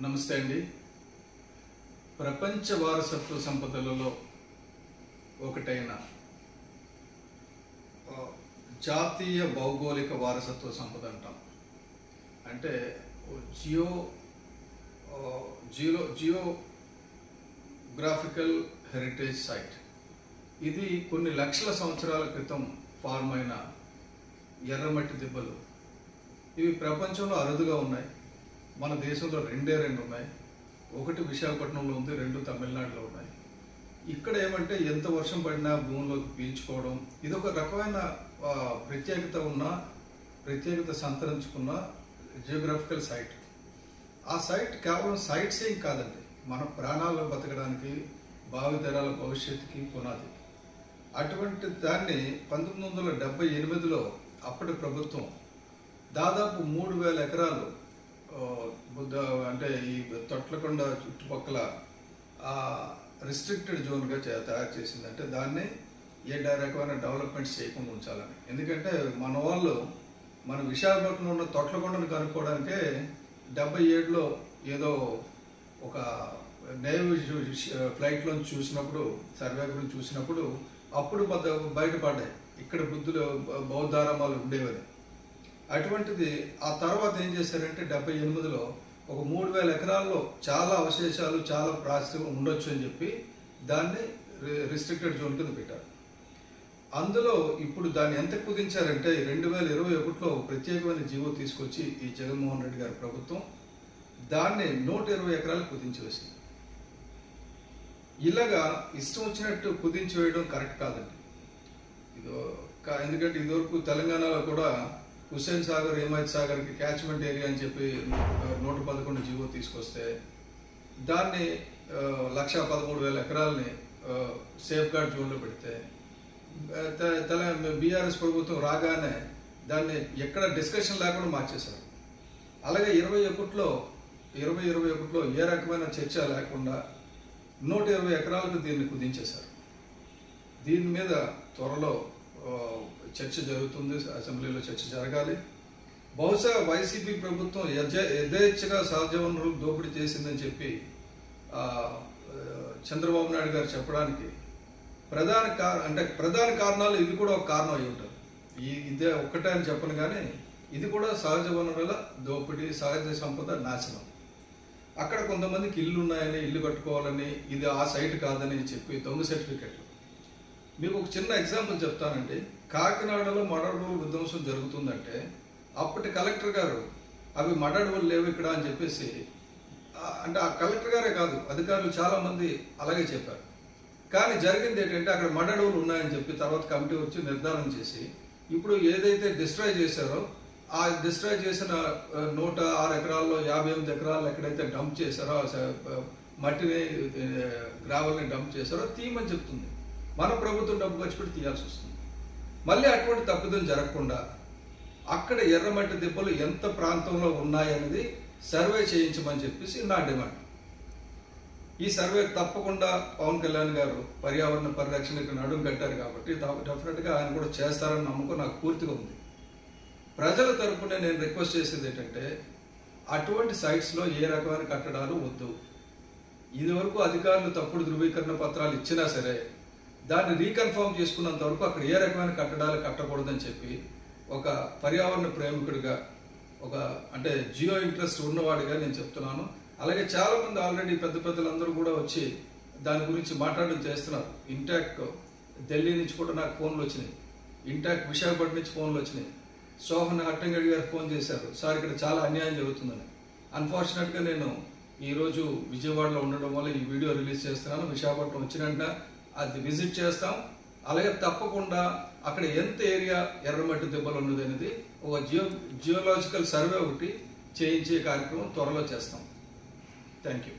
నమస్తే అండి. ప్రపంచ వారసత్వ సంపదలలో ఒకటైన జాతీయ భౌగోళిక వారసత్వ సంపద అంటాం. అంటే జియోగ్రాఫికల్ హెరిటేజ్ సైట్. ఇది కొన్ని లక్షల సంవత్సరాల క్రితం ఫార్మ్ అయిన ఎర్రమట్టి దిబ్బలు. ఇవి ప్రపంచంలో అరుదుగా ఉన్నాయి. మన దేశంలో రెండే ఉన్నాయి. ఒకటి విశాఖపట్నంలో ఉంది, రెండు తమిళనాడులో ఉన్నాయి. ఇక్కడ ఏమంటే ఎంత వర్షం పడినా భూమిలోకి పీల్చుకోవడం, ఇదొక రకమైన ప్రత్యేకత సంతరించుకున్న జియోగ్రాఫికల్ సైట్. ఆ సైట్ కేవలం సైట్ సీయింగ్ కాదండి, మన ప్రాణాలను బతకడానికి, భావితరాల భవిష్యత్తుకి పునాది. అటువంటి దాన్ని 1978లో అప్పటి ప్రభుత్వం దాదాపు 3000 ఎకరాలు అంటే ఈ తొట్లకొండ చుట్టుపక్కల రిస్ట్రిక్టెడ్ జోన్గా తయారు చేసింది. అంటే దాన్ని ఏ రకమైన డెవలప్మెంట్స్ చేయకుండా ఉంచాలని. ఎందుకంటే మన వాళ్ళు మన విశాఖపట్నంలో ఉన్న తొట్లకొండను కనుక్కోవడానికే 77లో ఏదో ఒక నేవీ ఫ్లైట్లో చూసినప్పుడు, సర్వే గురించి చూసినప్పుడు అప్పుడు బయటపడ్డాయి ఇక్కడ బౌద్ధారామాలు ఉండేవని. అటువంటిది ఆ తర్వాత ఏం చేశారంటే 78లో ఒక 3000 ఎకరాల్లో చాలా అవశేషాలు, చాలా ప్రాశస్త్యం ఉండొచ్చు అని చెప్పి దాన్ని రిస్ట్రిక్టెడ్ జోన్ కింద పెట్టారు. అందులో ఇప్పుడు దాన్ని ఎంత కుదించారంటే 2021లో ప్రత్యేకమైన జీవో తీసుకొచ్చి ఈ జగన్మోహన్ రెడ్డి గారి ప్రభుత్వం దాన్ని 120 ఎకరాలు కుదించి వేసింది. ఇలాగా ఇష్టం వచ్చినట్టు కుదించి వేయడం కరెక్ట్ కాదండి. ఎందుకంటే ఇదివరకు తెలంగాణలో కూడా హుస్సేన్ సాగర్, హిమాయత్ సాగర్కి క్యాచ్మెంట్ ఏరియా అని చెప్పి 111 జీవో తీసుకొస్తే దాన్ని 1,13,000 ఎకరాలని సేఫ్ గార్డ్ జోన్లో పెడితే బీఆర్ఎస్ ప్రభుత్వం రాగానే దాన్ని ఎక్కడ డిస్కషన్ లేకుండా మార్చేశారు. అలాగే 2021లో ఏ రకమైన చర్చ లేకుండా 120 ఎకరాలకు దీన్ని కుదించేశారు. దీని మీద త్వరలో చర్చ జరుగుతుంది, అసెంబ్లీలో చర్చ జరగాలి. బహుశా వైసీపీ ప్రభుత్వం యథేచ్ఛగా సహజ వనరులు దోపిడీ చేసిందని చెప్పి చంద్రబాబు నాయుడు గారు చెప్పడానికి ప్రధాన కారణాలు ఇది కూడా ఒక కారణం అయి ఉంటుంది. ఇదే ఒక్కటే అని చెప్పను, కానీ ఇది కూడా సహజ వనరుల దోపిడీ, సహజ సంపద నాశనం. అక్కడ కొంతమందికి ఇల్లు ఉన్నాయని, ఇల్లు కట్టుకోవాలని, ఇది ఆ సైట్ కాదని చెప్పి దొంగ సర్టిఫికెట్లు. మీకు ఒక చిన్న ఎగ్జాంపుల్ చెప్తానండి. కాకినాడలో మడడవులు విధ్వంసం జరుగుతుందంటే అప్పటి కలెక్టర్ గారు అవి మడడవులు లేవు ఇక్కడ అని చెప్పేసి, అంటే ఆ కలెక్టర్ గారే కాదు, అధికారులు చాలా మంది అలాగే చెప్పారు. కానీ జరిగింది ఏంటంటే అక్కడ మడడవులు ఉన్నాయని చెప్పి తర్వాత కమిటీ వచ్చి నిర్ధారణ చేసి ఇప్పుడు ఏదైతే డిస్ట్రాయ్ చేశారో ఆ డిస్ట్రాయ్ చేసిన 106 ఎకరాల్లో 58 ఎకరాలు ఎక్కడైతే డంప్ చేశారో, మట్టిని గ్రావెల్ని డంప్ చేశారో తీయమని చెప్తుంది. మన ప్రభుత్వం డబ్బు ఖర్చు పెట్టి తీయాల్సి వస్తుంది. మళ్ళీ అటువంటి తప్పిదం జరగకుండా అక్కడ ఎర్రమట్టి దిబ్బలు ఎంత ప్రాంతంలో ఉన్నాయనేది సర్వే చేయించమని చెప్పేసి నా డిమాండ్. ఈ సర్వే తప్పకుండా పవన్ కళ్యాణ్ గారు పర్యావరణ పరిరక్షణకు నడుం కట్టారు కాబట్టి డెఫినెట్గా ఆయన కూడా చేస్తారని నమ్మకం నాకు పూర్తిగా ఉంది. ప్రజల తరపున నేను రిక్వెస్ట్ చేసేది ఏంటంటే అటువంటి సైట్స్లో ఏ రకమైన కట్టడాలు వద్దు. ఇదివరకు అధికారులు తప్పుడు ధృవీకరణ పత్రాలు ఇచ్చినా సరే దాన్ని రీకన్ఫర్మ్ చేసుకున్నంత వరకు అక్కడ ఏ రకమైన కట్టడాలు కట్టకూడదని చెప్పి ఒక పర్యావరణ ప్రేమికుడిగా, అంటే జియో ఇంట్రెస్ట్ ఉన్నవాడిగా నేను చెప్తున్నాను. అలాగే చాలా మంది ఆల్రెడీ పెద్దలందరూ కూడా వచ్చి దాని గురించి మాట్లాడడం చేస్తున్నారు. ఇంటాక్ట్ ఢిల్లీ నుంచి కూడా నాకు ఫోన్లు వచ్చినాయి, ఇంటాక్ట్ విశాఖపట్నం నుంచి ఫోన్లు వచ్చినాయి. సోహన్ హట్టంగడి గారు ఫోన్ చేశారు, సార్ ఇక్కడ చాలా అన్యాయం జరుగుతుందని. అన్ఫార్చునేట్గా నేను ఈరోజు విజయవాడలో ఉండడం వల్ల ఈ వీడియో రిలీజ్ చేస్తున్నాను. విశాఖపట్నం వచ్చినట్ట అది విజిట్ చేస్తాం. అలాగే తప్పకుండా అక్కడ ఎంత ఏరియా ఎర్రమట్టి దెబ్బలు ఉన్నది అనేది ఒక జియోలాజికల్ సర్వే ఒకటి చేయించే కార్యక్రమం త్వరలో చేస్తాం. Thank you.